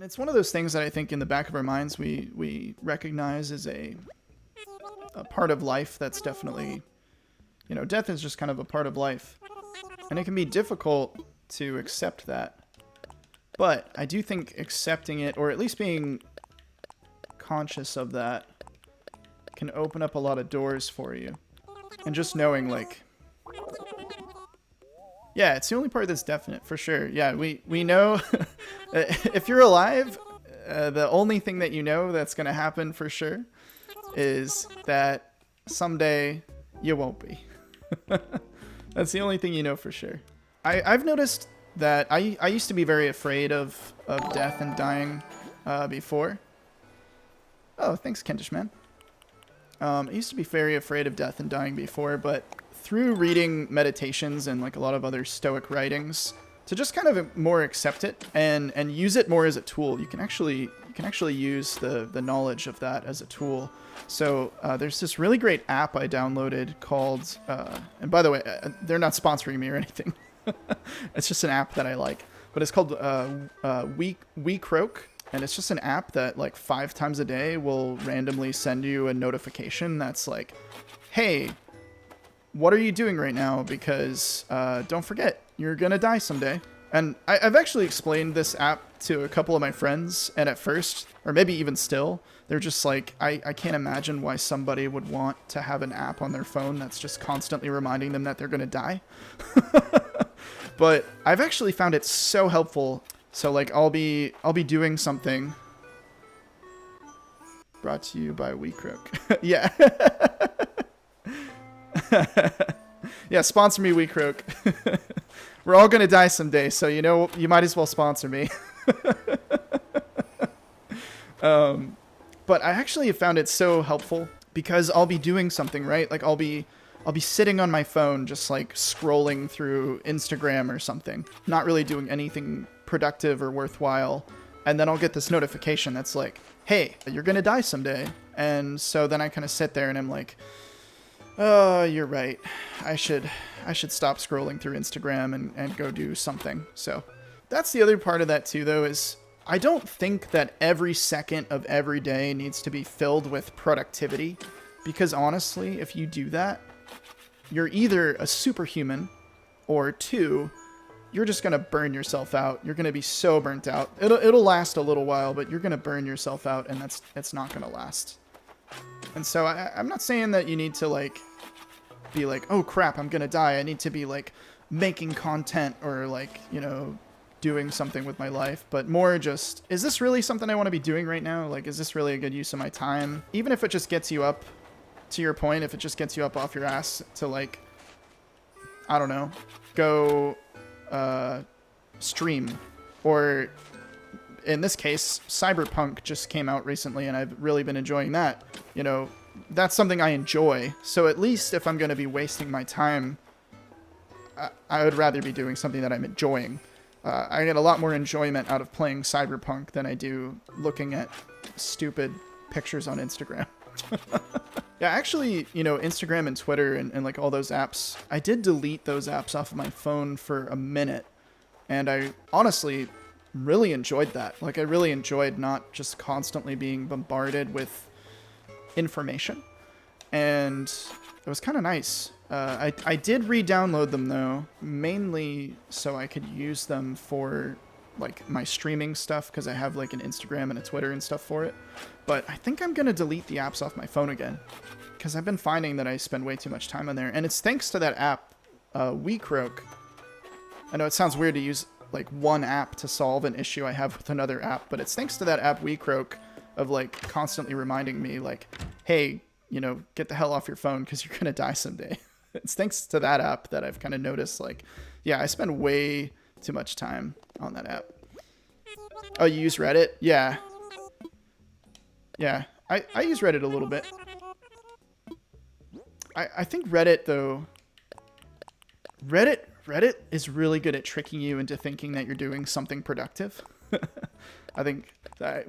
And it's one of those things that I think in the back of our minds we recognize as a part of life that's definitely, death is just kind of a part of life. And it can be difficult to accept that. But I do think accepting it, or at least being conscious of that, can open up a lot of doors for you. And just knowing, like, yeah, it's the only part that's definite, for sure. Yeah, we know if you're alive, the only thing that you know that's going to happen for sure is that someday you won't be. That's the only thing you know for sure. I've noticed that I used to be very afraid of death and dying before. Oh, thanks, Kentish man. I used to be very afraid of death and dying before, but through reading meditations and like a lot of other Stoic writings, to just kind of more accept it and use it more as a tool. You can actually use the knowledge of that as a tool. So there's this really great app I downloaded called, and by the way, they're not sponsoring me or anything. It's just an app that I like, but it's called WeCroak. And it's just an app that like 5 times a day will randomly send you a notification that's like, hey, what are you doing right now? Because don't forget, you're going to die someday. And I've actually explained this app to a couple of my friends. And at first, or maybe even still, they're just like, I can't imagine why somebody would want to have an app on their phone that's just constantly reminding them that they're going to die. But I've actually found it so helpful. So like I'll be doing something. Brought to you by WeCroak. Yeah. Yeah, sponsor me, WeCroak. We're all gonna die someday, so you might as well sponsor me. But I actually have found it so helpful because I'll be doing something, right? Like I'll be sitting on my phone just like scrolling through Instagram or something, not really doing anything productive or worthwhile, and then I'll get this notification that's like, hey, you're gonna die someday. And so then I kind of sit there and I'm like, oh, you're right, I should stop scrolling through Instagram and go do something. So that's the other part of that too, though, is I don't think that every second of every day needs to be filled with productivity, because honestly, if you do that, you're either a superhuman, or 2, you're just going to burn yourself out. You're going to be so burnt out. It'll last a little while, but you're going to burn yourself out, and it's not going to last. And so I'm not saying that you need to like be like, oh crap, I'm going to die. I need to be like making content or like, doing something with my life, but more just, is this really something I want to be doing right now? Like, is this really a good use of my time? Even if it just gets you up, to your point, if it just gets you up off your ass to like, I don't know, go stream, or in this case, Cyberpunk just came out recently and I've really been enjoying that. That's something I enjoy. So at least if I'm going to be wasting my time, I would rather be doing something that I'm enjoying. I get a lot more enjoyment out of playing Cyberpunk than I do looking at stupid pictures on Instagram. Yeah, actually, Instagram and Twitter and like all those apps, I did delete those apps off of my phone for a minute. And I honestly really enjoyed that. Like, I really enjoyed not just constantly being bombarded with information. And it was kind of nice. I did re-download them, though, mainly so I could use them for like my streaming stuff, because I have like an Instagram and a Twitter and stuff for it. But I think I'm going to delete the apps off my phone again, because I've been finding that I spend way too much time on there. And it's thanks to that app, WeCroak. I know it sounds weird to use like one app to solve an issue I have with another app, but it's thanks to that app, WeCroak, of like constantly reminding me like, hey, get the hell off your phone because you're going to die someday. It's thanks to that app that I've kind of noticed, like, yeah, I spend way too much time on that app. Oh, you use Reddit? Yeah. Yeah, I use Reddit a little bit. I think Reddit, though, Reddit is really good at tricking you into thinking that you're doing something productive. I think,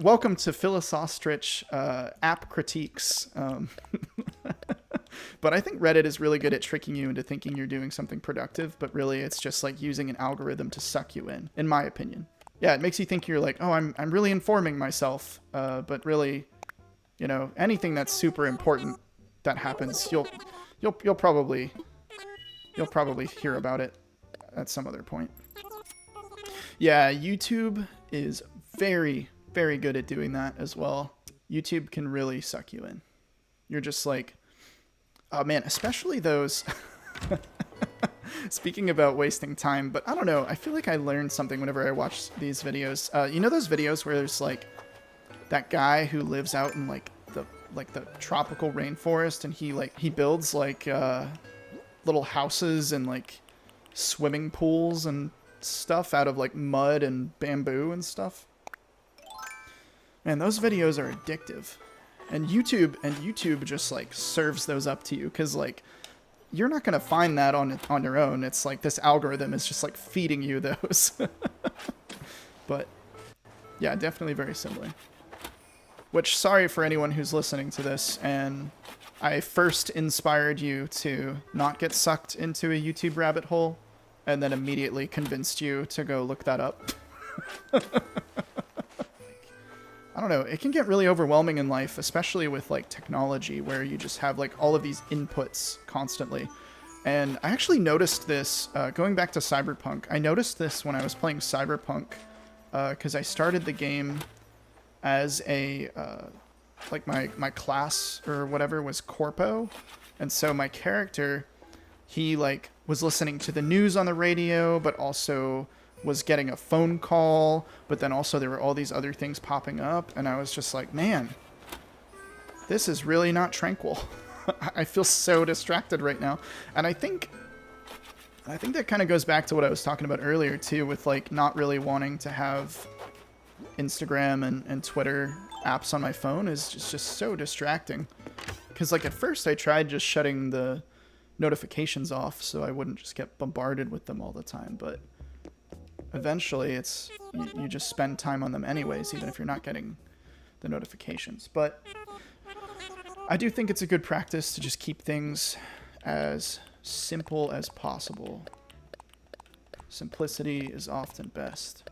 welcome to Philosostrich app critiques. But I think Reddit is really good at tricking you into thinking you're doing something productive, but really it's just like using an algorithm to suck you in my opinion. yeah, it makes you think you're like, oh, I'm really informing myself, but really, you know, anything that's super important that happens, you'll probably hear about it at some other point. Yeah, YouTube is very, very good at doing that as well. YouTube can really suck you in. You're just like, oh man, especially those. Speaking about wasting time, but I don't know. I feel like I learned something whenever I watch these videos. You know those videos where there's like that guy who lives out in like the tropical rainforest, and he builds like little houses and like swimming pools and stuff out of like mud and bamboo and stuff. Man, those videos are addictive. And YouTube just like serves those up to you, because like you're not going to find that on your own. It's like this algorithm is just like feeding you those. But yeah, definitely very similar. Which, sorry for anyone who's listening to this and I first inspired you to not get sucked into a YouTube rabbit hole and then immediately convinced you to go look that up. I don't know, it can get really overwhelming in life, especially with like technology, where you just have like all of these inputs constantly. And I actually noticed this, going back to Cyberpunk, I noticed this when I was playing Cyberpunk, because I started the game as a, like my class or whatever was Corpo. And so my character, he like was listening to the news on the radio, but also was getting a phone call, but then also there were all these other things popping up, and I was just like, man, this is really not tranquil. I feel so distracted right now. And I think that kind of goes back to what I was talking about earlier too, with like not really wanting to have Instagram and Twitter apps on my phone is just so distracting. Because like at first I tried just shutting the notifications off so I wouldn't just get bombarded with them all the time, but eventually it's you just spend time on them anyways, even if you're not getting the notifications. But I do think it's a good practice to just keep things as simple as possible. Simplicity is often best.